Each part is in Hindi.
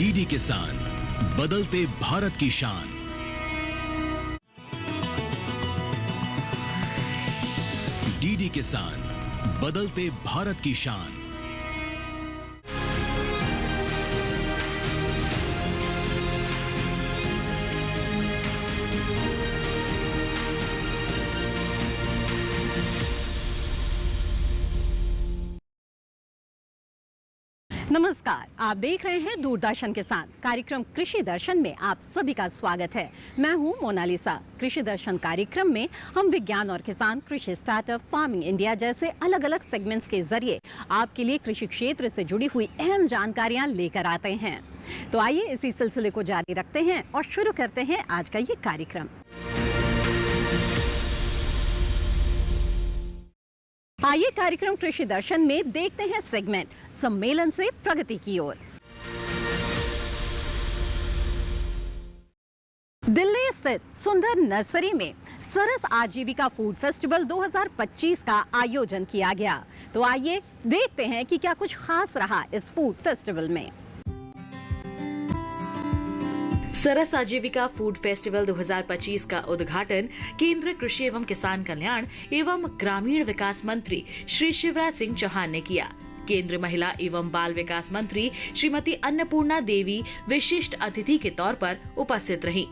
डीडी किसान, बदलते भारत की शान। डीडी किसान, बदलते भारत की शान। नमस्कार, आप देख रहे हैं दूरदर्शन किसान। कार्यक्रम कृषि दर्शन में आप सभी का स्वागत है। मैं हूं मोनालिसा। कृषि दर्शन कार्यक्रम में हम विज्ञान और किसान, कृषि स्टार्टअप, फार्मिंग इंडिया जैसे अलग अलग सेगमेंट्स के जरिए आपके लिए कृषि क्षेत्र से जुड़ी हुई अहम जानकारियां लेकर आते हैं। तो आइए इसी सिलसिले को जारी रखते हैं और शुरू करते हैं आज का ये कार्यक्रम। आइए कार्यक्रम कृषि दर्शन में देखते हैं सेगमेंट सम्मेलन से प्रगति की ओर। दिल्ली स्थित सुंदर नर्सरी में सरस आजीविका फूड फेस्टिवल 2025 का आयोजन किया गया। तो आइए देखते हैं कि क्या कुछ खास रहा इस फूड फेस्टिवल में। सरस आजीविका फूड फेस्टिवल 2025 का उद्घाटन केंद्रीय कृषि एवं किसान कल्याण एवं ग्रामीण विकास मंत्री श्री शिवराज सिंह चौहान ने किया। केंद्रीय महिला एवं बाल विकास मंत्री श्रीमती अन्नपूर्णा देवी विशिष्ट अतिथि के तौर पर उपस्थित रहीं।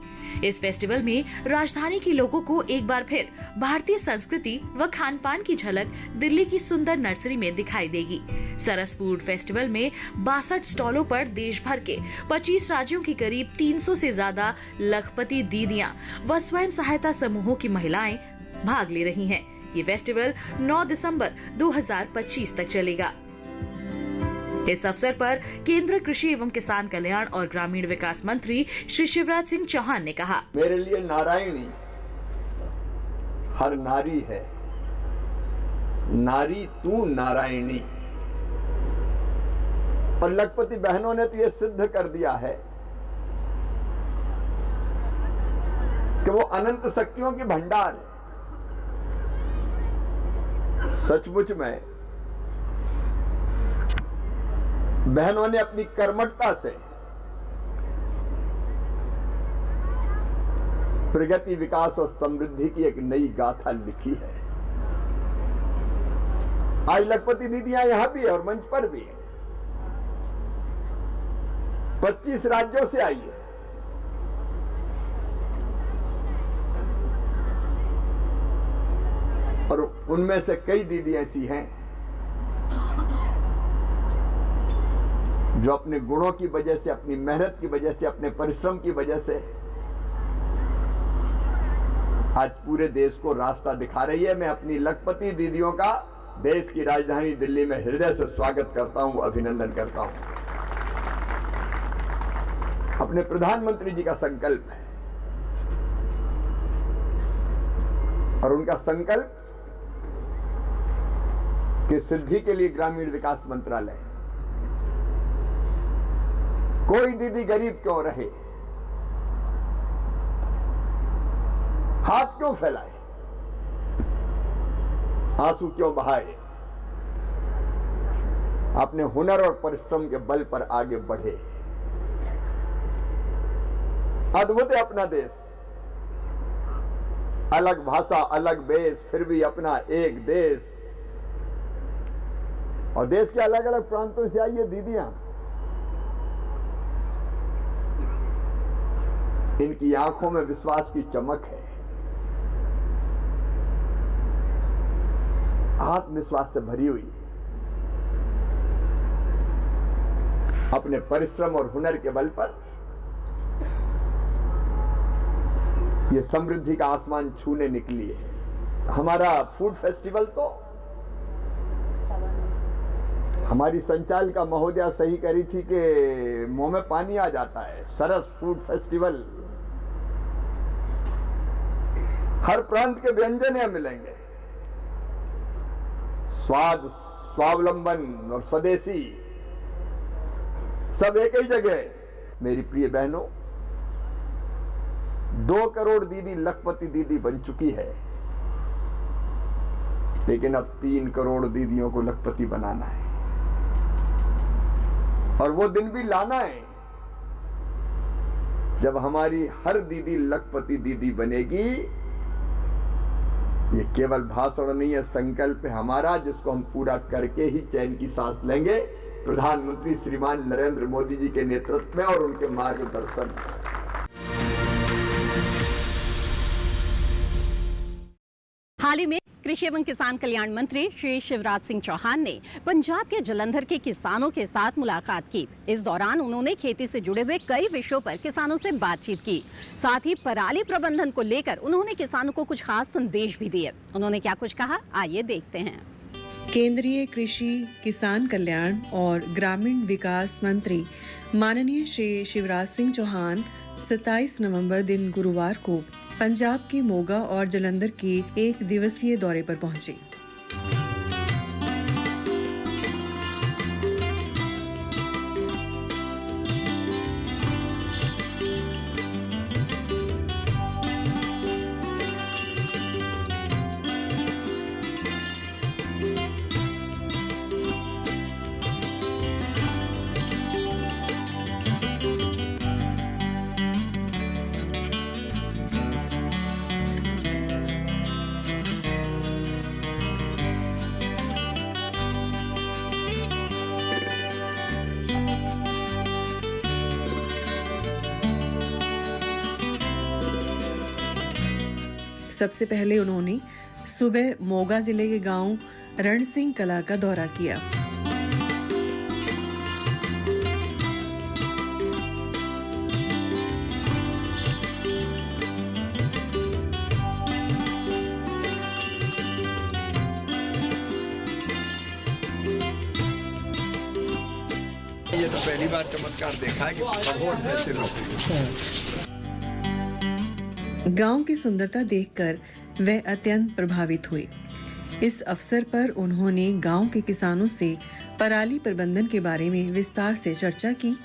इस फेस्टिवल में राजधानी के लोगों को एक बार फिर भारतीय संस्कृति व खान पान की झलक दिल्ली की सुंदर नर्सरी में दिखाई देगी। सरस फूड फेस्टिवल में 62 स्टॉलों पर देश भर के 25 राज्यों की करीब 300 से ज्यादा लखपति दीदियां व स्वयं सहायता समूहों की महिलाएं भाग ले रही हैं। ये फेस्टिवल 9 दिसंबर 2025 तक चलेगा। इस अवसर पर केंद्रीय कृषि एवं किसान कल्याण और ग्रामीण विकास मंत्री श्री शिवराज सिंह चौहान ने कहा, मेरे लिए नारायणी हर नारी है, नारी तू नारायणी। और लखपति बहनों ने तो यह सिद्ध कर दिया है कि वो अनंत शक्तियों की भंडार है। सचमुच में बहनों ने अपनी कर्मठता से प्रगति, विकास और समृद्धि की एक नई गाथा लिखी है। आज लखपति दीदियां यहां भी है और मंच पर भी है। 25 राज्यों से आई है। और उनमें से कई दीदी ऐसी हैं जो अपने गुणों की वजह से, अपनी मेहनत की वजह से, अपने परिश्रम की वजह से आज पूरे देश को रास्ता दिखा रही है। मैं अपनी लखपति दीदियों का देश की राजधानी दिल्ली में हृदय से स्वागत करता हूं, अभिनंदन करता हूं। अपने प्रधानमंत्री जी का संकल्प है और उनका संकल्प की सिद्धि के लिए ग्रामीण विकास मंत्रालय, कोई दीदी गरीब क्यों रहे, हाथ क्यों फैलाए, आंसू क्यों बहाए, अपने हुनर और परिश्रम के बल पर आगे बढ़े। अद्भुत है अपना देश, अलग भाषा, अलग वेश, फिर भी अपना एक देश। और देश के अलग अलग प्रांतों से आई ये दीदियां, इनकी आंखों में विश्वास की चमक है, आत्मविश्वास से भरी हुई। अपने परिश्रम और हुनर के बल पर ये समृद्धि का आसमान छूने निकली है। हमारा फूड फेस्टिवल तो हमारी संचालिका महोदया सही कह रही थी कि मुंह में पानी आ जाता है। सरस फूड फेस्टिवल, हर प्रांत के व्यंजन यहां मिलेंगे, स्वाद, स्वावलंबन और स्वदेशी सब एक ही जगह। मेरी प्रिय बहनों, 2 करोड़ दीदी लखपति दीदी बन चुकी है, लेकिन अब 3 करोड़ दीदियों को लखपति बनाना है। और वो दिन भी लाना है जब हमारी हर दीदी लखपति दीदी बनेगी, ये केवल भाषण नहीं है, संकल्प है हमारा, जिसको हम पूरा करके ही चैन की सांस लेंगे, प्रधानमंत्री श्रीमान नरेंद्र मोदी जी के नेतृत्व में और उनके मार्गदर्शन में। हाल ही में कृषि एवं किसान कल्याण मंत्री श्री शिवराज सिंह चौहान ने पंजाब के जलंधर के किसानों के साथ मुलाकात की। इस दौरान उन्होंने खेती से जुड़े हुए कई विषयों पर किसानों से बातचीत की। साथ ही पराली प्रबंधन को लेकर उन्होंने किसानों को कुछ खास संदेश भी दिए। उन्होंने क्या कुछ कहा, आइए देखते हैं। केंद्रीय कृषि किसान कल्याण और ग्रामीण विकास मंत्री माननीय श्री शिवराज सिंह चौहान 27 नवंबर दिन गुरुवार को पंजाब के मोगा और जलंधर के 1 दिवसीय दौरे पर पहुंचे। सबसे पहले उन्होंने सुबह मोगा जिले के गांव रण सिंह कला का दौरा किया। ये तो पहली बार चमत्कार देखा है कि बहुत ऐसे लोग। गांव की सुंदरता देखकर वे अत्यंत प्रभावित हुए। इस अवसर पर उन्होंने गांव के किसानों से पराली प्रबंधन के बारे में विस्तार से चर्चा की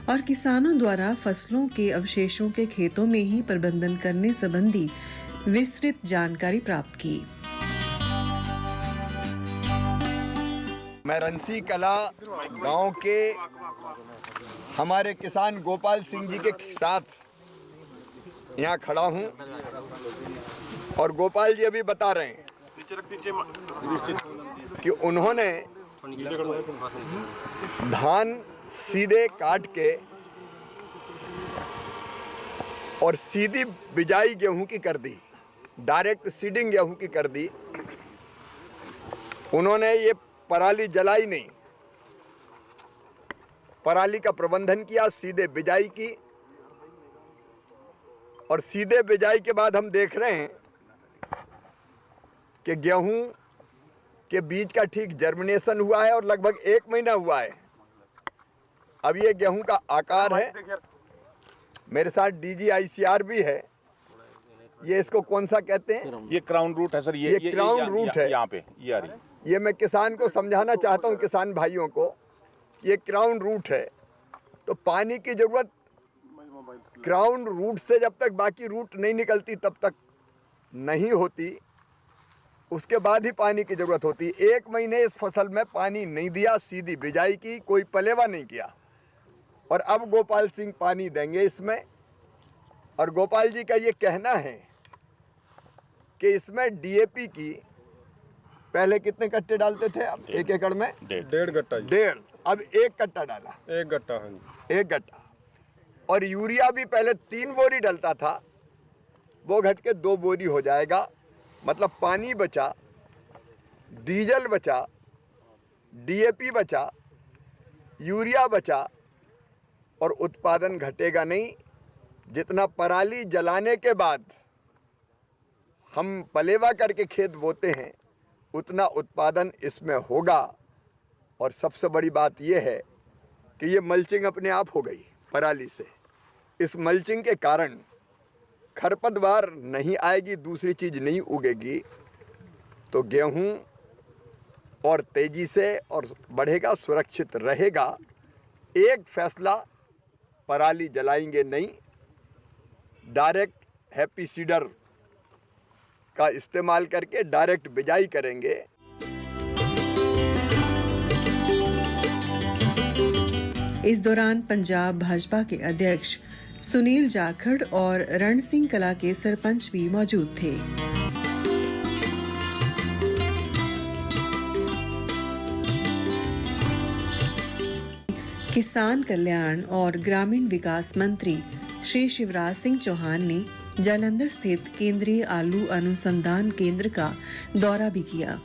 और किसानों द्वारा फसलों के अवशेषों के खेतों में ही प्रबंधन करने संबंधी विस्तृत जानकारी प्राप्त की। मैं रणसी कला गांव के हमारे किसान गोपाल सिंह जी के साथ यहाँ खड़ा हूँ और गोपाल जी अभी बता रहे हैं कि उन्होंने धान सीधे काट के और सीधी बिजाई गेहूं की कर दी, डायरेक्ट सीडिंग गेहूं की कर दी। उन्होंने ये पराली जलाई नहीं, पराली का प्रबंधन किया, सीधे बिजाई की और सीधे बिजाई के बाद हम देख रहे हैं कि गेहूं के बीज का ठीक जर्मिनेशन हुआ है और लगभग 1 महीना हुआ है। अब ये गेहूं का आकार है। मेरे साथ DGICR भी है। ये इसको कौन सा कहते हैं? ये क्राउन रूट है सर। ये क्राउन रूट है। यहाँ पे ये आ रही। ये मैं किसान को समझाना चाहता हूँ, किसान भाइयों को, ये क्राउन रूट है। तो पानी की जरूरत क्राउन रूट से जब तक बाकी रूट नहीं निकलती तब तक नहीं होती, उसके बाद ही पानी की जरूरत होती। 1 महीने इस फसल में पानी नहीं दिया, सीधी बिजाई की, कोई पलेवा नहीं किया और अब गोपाल सिंह पानी देंगे इसमें। और गोपाल जी का ये कहना है कि इसमें DAP की पहले कितने कट्टे डालते थे, अब 1 एकड़ में 1.5 गट्टा। 1.5, अब 1 कट्टा डाला। 1 गट्टा। हाँ जी, 1 गट्टा। और यूरिया भी पहले 3 बोरी डलता था, वो घट के 2 बोरी हो जाएगा। मतलब पानी बचा, डीजल बचा, DAP बचा, यूरिया बचा और उत्पादन घटेगा नहीं। जितना पराली जलाने के बाद हम पलेवा करके खेत बोते हैं उतना उत्पादन इसमें होगा। और सबसे बड़ी बात यह है कि ये मल्चिंग अपने आप हो गई पराली से। इस मल्चिंग के कारण खरपतवार नहीं आएगी, दूसरी चीज़ नहीं उगेगी, तो गेहूं और तेज़ी से और बढ़ेगा, सुरक्षित रहेगा। एक फैसला, पराली जलाएंगे नहीं, डायरेक्ट हैप्पी सीडर का इस्तेमाल करके डायरेक्ट बिजाई करेंगे। इस दौरान पंजाब भाजपा के अध्यक्ष सुनील जाखड़ और रण सिंह कला के सरपंच भी मौजूद थे। किसान कल्याण और ग्रामीण विकास मंत्री श्री शिवराज सिंह चौहान ने जालंधर स्थित केंद्रीय आलू अनुसंधान केंद्र का दौरा भी किया।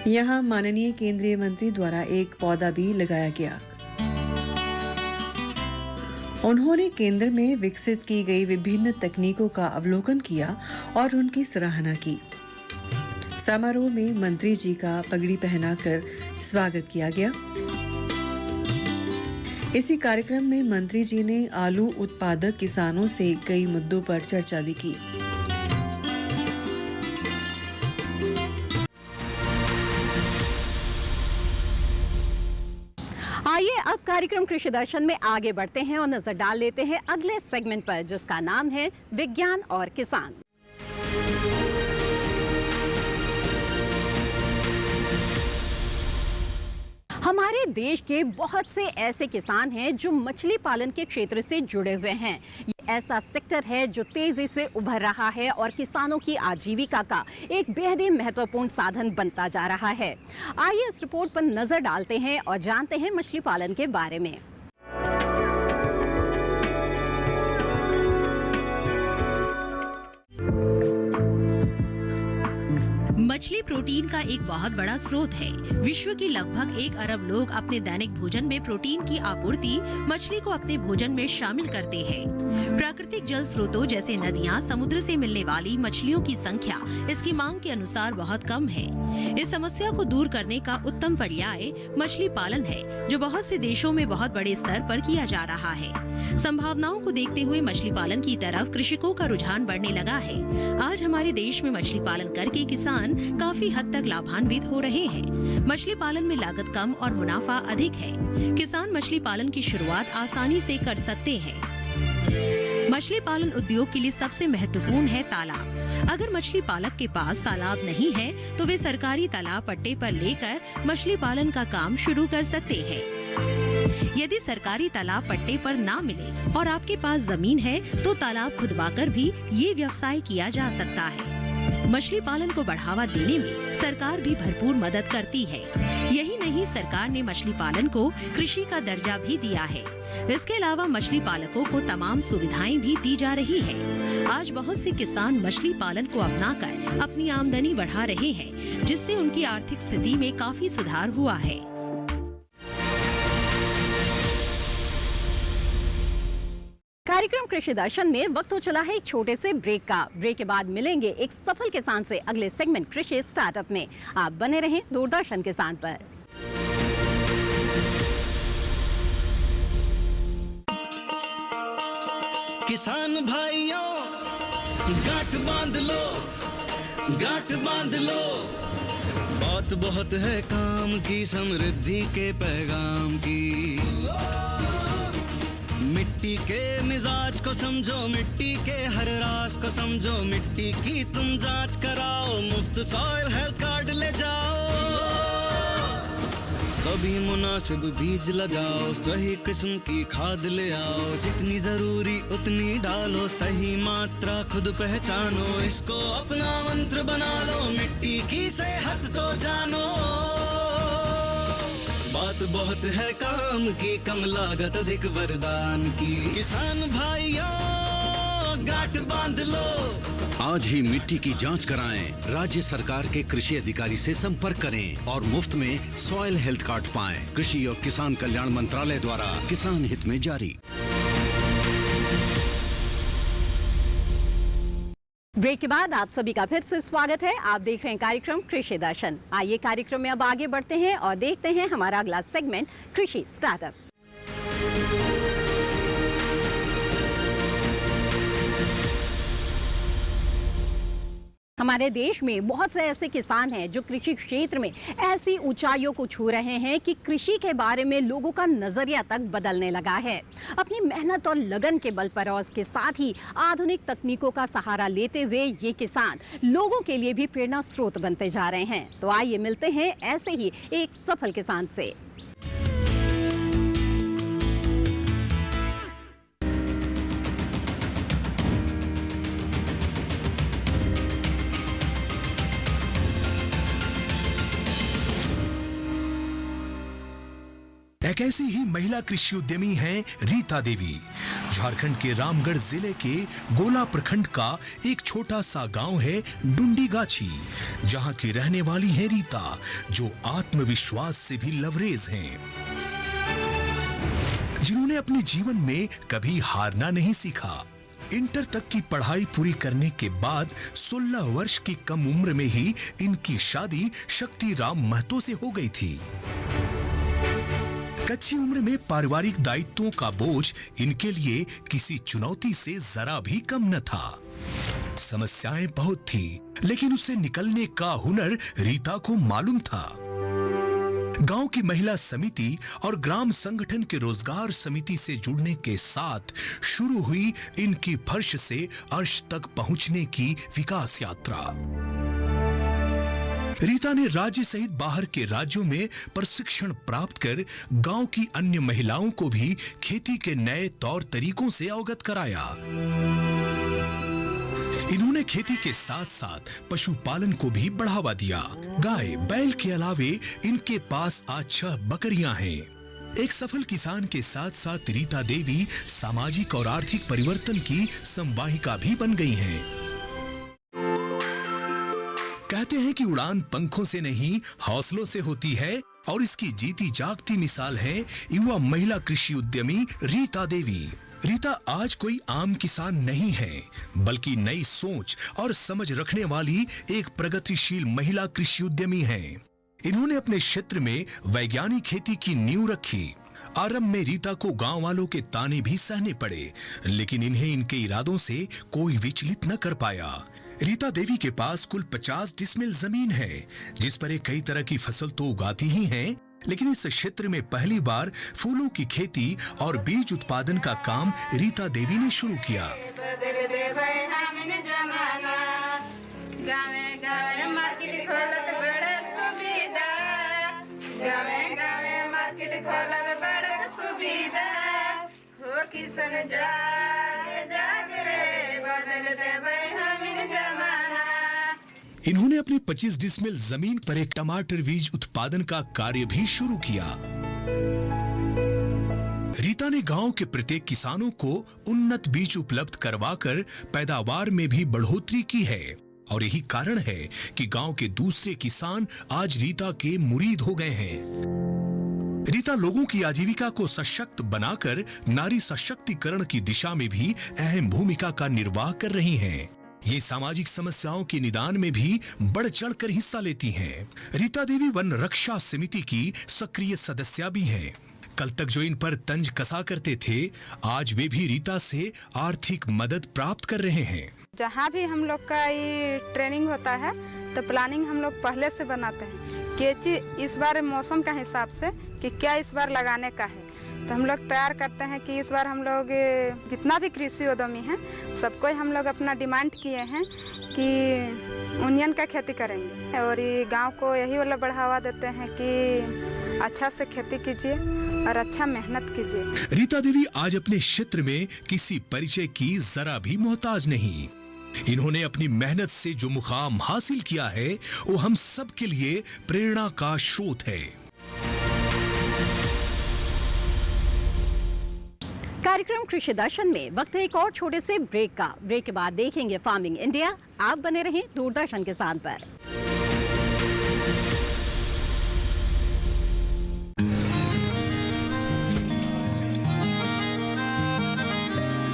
यहाँ माननीय केंद्रीय मंत्री द्वारा एक पौधा भी लगाया गया। उन्होंने केंद्र में विकसित की गई विभिन्न तकनीकों का अवलोकन किया और उनकी सराहना की। समारोह में मंत्री जी का पगड़ी पहनाकर स्वागत किया गया। इसी कार्यक्रम में मंत्री जी ने आलू उत्पादक किसानों से कई मुद्दों पर चर्चा भी की। आइए अब कार्यक्रम कृषि दर्शन में आगे बढ़ते हैं और नजर डाल लेते हैं अगले सेगमेंट पर, जिसका नाम है विज्ञान और किसान। हमारे देश के बहुत से ऐसे किसान हैं जो मछली पालन के क्षेत्र से जुड़े हुए हैं। ये ऐसा सेक्टर है जो तेजी से उभर रहा है और किसानों की आजीविका का एक बेहद ही महत्वपूर्ण साधन बनता जा रहा है। आइए इस रिपोर्ट पर नजर डालते हैं और जानते हैं मछली पालन के बारे में। मछली प्रोटीन का एक बहुत बड़ा स्रोत है। विश्व के लगभग 1 अरब लोग अपने दैनिक भोजन में प्रोटीन की आपूर्ति मछली को अपने भोजन में शामिल करते हैं। प्राकृतिक जल स्रोतों जैसे नदियां, समुद्र से मिलने वाली मछलियों की संख्या इसकी मांग के अनुसार बहुत कम है। इस समस्या को दूर करने का उत्तम पर्याय मछली पालन है, जो बहुत से देशों में बहुत बड़े स्तर पर किया जा रहा है। संभावनाओं को देखते हुए मछली पालन की तरफ कृषकों का रुझान बढ़ने लगा है। आज हमारे देश में मछली पालन करके किसान काफी हद तक लाभान्वित हो रहे हैं। मछली पालन में लागत कम और मुनाफा अधिक है। किसान मछली पालन की शुरुआत आसानी से कर सकते हैं। मछली पालन उद्योग के लिए सबसे महत्वपूर्ण है तालाब। अगर मछली पालक के पास तालाब नहीं है तो वे सरकारी तालाब पट्टे पर लेकर मछली पालन का काम शुरू कर सकते हैं। यदि सरकारी तालाब पट्टे पर ना मिले और आपके पास जमीन है तो तालाब खुदवाकर भी ये व्यवसाय किया जा सकता है। मछली पालन को बढ़ावा देने में सरकार भी भरपूर मदद करती है। यही नहीं, सरकार ने मछली पालन को कृषि का दर्जा भी दिया है। इसके अलावा मछली पालकों को तमाम सुविधाएं भी दी जा रही है। आज बहुत से किसान मछली पालन को अपनाकर अपनी आमदनी बढ़ा रहे हैं, जिससे उनकी आर्थिक स्थिति में काफी सुधार हुआ है। कार्यक्रम कृषि दर्शन में वक्त हो चला है एक छोटे से ब्रेक का। ब्रेक के बाद मिलेंगे एक सफल किसान से अगले सेगमेंट कृषि स्टार्टअप में। आप बने रहें दूरदर्शन किसान पर। किसान भाइयों गांठ बांध लो, गांठ बांध लो। बात बहुत है काम की, समृद्धि के पैगाम की। मिट्टी के मिजाज को समझो, मिट्टी के हर राज को समझो। मिट्टी की तुम जांच कराओ, मुफ्त सॉइल हेल्थ कार्ड ले जाओ। कभी मुनासिब बीज लगाओ, सही किस्म की खाद ले आओ। जितनी जरूरी उतनी डालो, सही मात्रा खुद पहचानो। इसको अपना मंत्र बना लो, मिट्टी की सेहत तो जानो। बात बहुत है काम की, कम लागत अधिक वरदान की। किसान भाइयों गांठ बांध लो। आज ही मिट्टी की जांच कराएं। राज्य सरकार के कृषि अधिकारी से संपर्क करें और मुफ्त में सॉइल हेल्थ कार्ड पाएं। कृषि और किसान कल्याण मंत्रालय द्वारा किसान हित में जारी। ब्रेक के बाद आप सभी का फिर से स्वागत है। आप देख रहे हैं कार्यक्रम कृषि दर्शन। आइए कार्यक्रम में अब आगे बढ़ते हैं और देखते हैं हमारा अगला सेगमेंट कृषि स्टार्टअप। हमारे देश में बहुत से ऐसे किसान हैं जो कृषि क्षेत्र में ऐसी ऊंचाइयों को छू रहे हैं कि कृषि के बारे में लोगों का नजरिया तक बदलने लगा है। अपनी मेहनत और लगन के बल पर और उसके साथ ही आधुनिक तकनीकों का सहारा लेते हुए ये किसान लोगों के लिए भी प्रेरणा स्रोत बनते जा रहे हैं। तो आइए मिलते हैं ऐसे ही एक सफल किसान से। एक ऐसी ही महिला कृषि उद्यमी हैं रीता देवी। झारखंड के रामगढ़ जिले के गोला प्रखंड का एक छोटा सा गांव है डुंडीगाछी, जहां की रहने वाली है रीता, जो आत्मविश्वास से भी लबरेज हैं, जिन्होंने अपने जीवन में कभी हारना नहीं सीखा। इंटर तक की पढ़ाई पूरी करने के बाद 16 वर्ष की कम उम्र में ही इनकी शादी शक्ति राम महतो से हो गई थी। कच्ची उम्र में पारिवारिक दायित्वों का बोझ इनके लिए किसी चुनौती से जरा भी कम न था। समस्याएं बहुत थी, लेकिन उससे निकलने का हुनर रीता को मालूम था। गांव की महिला समिति और ग्राम संगठन के रोजगार समिति से जुड़ने के साथ शुरू हुई इनकी फर्श से अर्श तक पहुंचने की विकास यात्रा। रीता ने राज्य सहित बाहर के राज्यों में प्रशिक्षण प्राप्त कर गांव की अन्य महिलाओं को भी खेती के नए तौर तरीकों से अवगत कराया। इन्होंने खेती के साथ साथ पशुपालन को भी बढ़ावा दिया। गाय बैल के अलावे इनके पास आज 6 बकरियां हैं। एक सफल किसान के साथ साथ रीता देवी सामाजिक और आर्थिक परिवर्तन की संवाहिका भी बन गई हैं। कहते हैं कि उड़ान पंखों से नहीं हौसलों से होती है, और इसकी जीती जागती मिसाल है युवा महिला कृषि उद्यमी रीता देवी। रीता आज कोई आम किसान नहीं है, बल्कि नई सोच और समझ रखने वाली एक प्रगतिशील महिला कृषि उद्यमी है। इन्होंने अपने क्षेत्र में वैज्ञानिक खेती की नींव रखी। आरंभ में रीता को गांव वालों के ताने भी सहने पड़े, लेकिन इन्हें इनके इरादों से कोई विचलित न कर पाया। रीता देवी के पास कुल 50 डिसमिल जमीन है, जिस पर कई तरह की फसल तो उगाती ही हैं, लेकिन इस क्षेत्र में पहली बार फूलों की खेती और बीज उत्पादन का काम रीता देवी ने शुरू किया। इन्होंने अपनी 25 डिसमिल जमीन पर एक टमाटर बीज उत्पादन का कार्य भी शुरू किया। रीता ने गांव के प्रत्येक किसानों को उन्नत बीज उपलब्ध करवाकर पैदावार में भी बढ़ोतरी की है, और यही कारण है कि गांव के दूसरे किसान आज रीता के मुरीद हो गए हैं। रीता लोगों की आजीविका को सशक्त बनाकर नारी सशक्तिकरण की दिशा में भी अहम भूमिका का निर्वाह कर रही हैं। ये सामाजिक समस्याओं के निदान में भी बढ़ चढ़कर हिस्सा लेती हैं। रीता देवी वन रक्षा समिति की सक्रिय सदस्य भी हैं। कल तक जो इन पर तंज कसा करते थे, आज वे भी रीता से आर्थिक मदद प्राप्त कर रहे हैं। जहाँ भी हम लोग का ये ट्रेनिंग होता है तो प्लानिंग हम लोग पहले से बनाते हैं कि इस बार मौसम का हिसाब से कि क्या इस बार लगाने का है, तो हम लोग तैयार करते हैं कि इस बार हम लोग जितना भी कृषि उद्यमी हैं सबको हम लोग अपना डिमांड किए हैं कि ओनियन का खेती करेंगे, और ये गांव को यही वाला बढ़ावा देते हैं कि अच्छा से खेती कीजिए और अच्छा मेहनत कीजिए। रीता देवी आज अपने क्षेत्र में किसी परिचय की जरा भी मोहताज नहीं। इन्होंने अपनी मेहनत से जो मुकाम हासिल किया है वो हम सब के लिए प्रेरणा का स्रोत है। कार्यक्रम कृषि दर्शन में वक्त है एक और छोटे से ब्रेक का। ब्रेक के बाद देखेंगे फार्मिंग इंडिया। आप बने रहें दूरदर्शन किसान पर।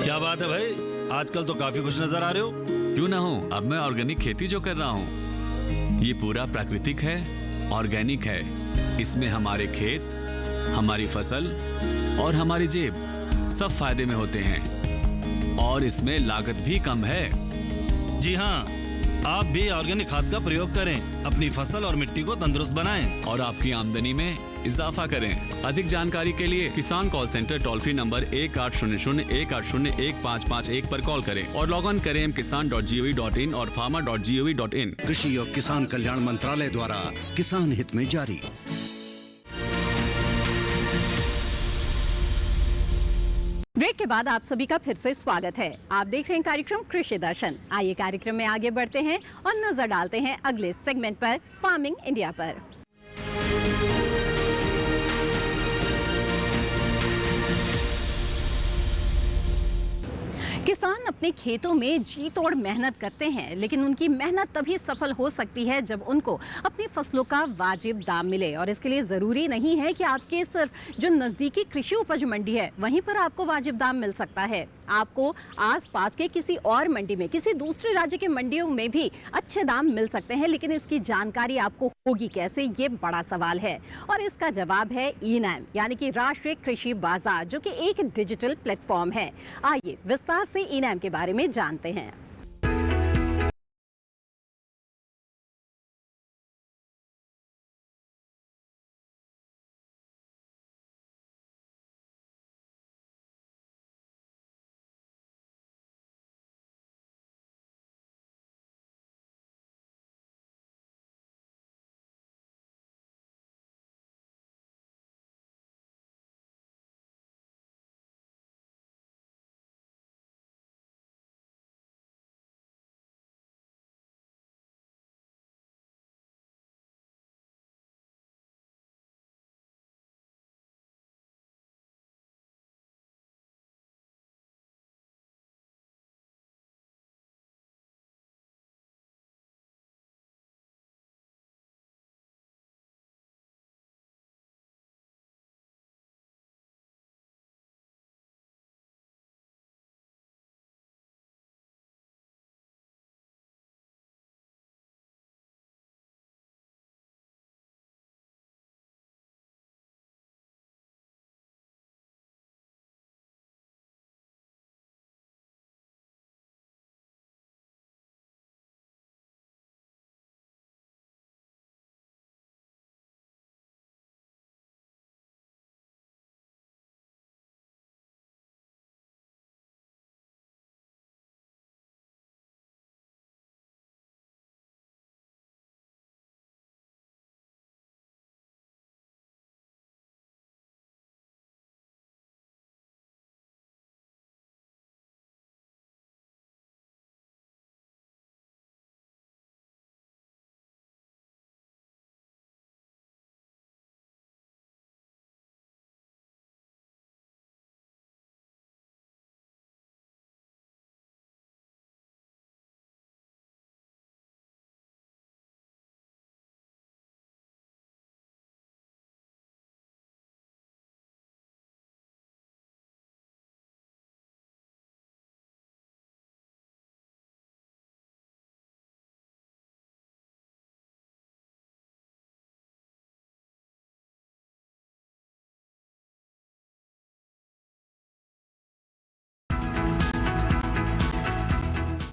क्या बात है भाई, आजकल तो काफी खुश नजर आ रहे हो। क्यों ना हो, अब मैं ऑर्गेनिक खेती जो कर रहा हूँ ये पूरा प्राकृतिक है, ऑर्गेनिक है। इसमें हमारे खेत, हमारी फसल और हमारी जेब सब फायदे में होते हैं, और इसमें लागत भी कम है। जी हाँ, आप भी ऑर्गेनिक खाद का प्रयोग करें, अपनी फसल और मिट्टी को तंदुरुस्त बनाएं और आपकी आमदनी में इजाफा करें। अधिक जानकारी के लिए किसान call centre toll free number 1800-180-1551 पर कॉल करें और लॉग ऑन करें kisan.gov.in और farmer.gov.in। कृषि और किसान कल्याण मंत्रालय द्वारा किसान हित में जारी। ब्रेक के बाद आप सभी का फिर से स्वागत है। आप देख रहे हैं कार्यक्रम कृषि दर्शन। आइए कार्यक्रम में आगे बढ़ते हैं और नजर डालते हैं अगले सेगमेंट पर, फार्मिंग इंडिया पर। किसान अपने खेतों में जी तोड़ मेहनत करते हैं, लेकिन उनकी मेहनत तभी सफल हो सकती है जब उनको अपनी फसलों का वाजिब दाम मिले। और इसके लिए ज़रूरी नहीं है कि आपके सिर्फ जो नज़दीकी कृषि उपज मंडी है वहीं पर आपको वाजिब दाम मिल सकता है। आपको आसपास के किसी और मंडी में, किसी दूसरे राज्य के मंडियों में भी अच्छे दाम मिल सकते हैं, लेकिन इसकी जानकारी आपको होगी कैसे, ये बड़ा सवाल है। और इसका जवाब है ई-नैम, यानी कि राष्ट्रीय कृषि बाजार, जो कि एक डिजिटल प्लेटफॉर्म है। आइए विस्तार से ई-नैम के बारे में जानते हैं।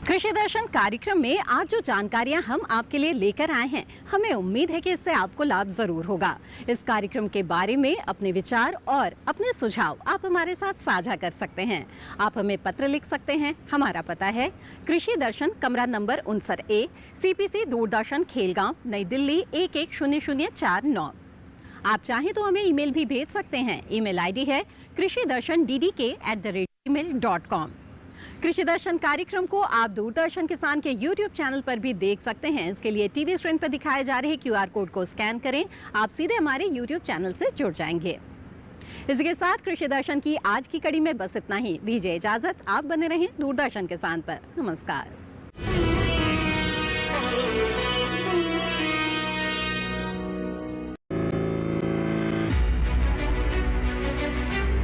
कृषि दर्शन कार्यक्रम में आज जो जानकारियां हम आपके लिए लेकर आए हैं, हमें उम्मीद है कि इससे आपको लाभ जरूर होगा। इस कार्यक्रम के बारे में अपने विचार और अपने सुझाव आप हमारे साथ साझा कर सकते हैं। आप हमें पत्र लिख सकते हैं। हमारा पता है कृषि दर्शन, कमरा number 59A, CPC Doordarshan, Khelgaon, नई दिल्ली 110049। आप चाहें तो हमें ईमेल भी भेज सकते हैं। ईमेल आईडी है krishidarshanddk@gmail.com। कृषि दर्शन कार्यक्रम को आप दूरदर्शन किसान के YouTube चैनल पर भी देख सकते हैं। इसके लिए टीवी स्क्रीन पर दिखाए जा रहे QR कोड को स्कैन करें, आप सीधे हमारे YouTube चैनल से जुड़ जाएंगे। इसी के साथ कृषि दर्शन की आज की कड़ी में बस इतना ही। दीजिए इजाजत, आप बने रहें दूरदर्शन किसान पर। नमस्कार।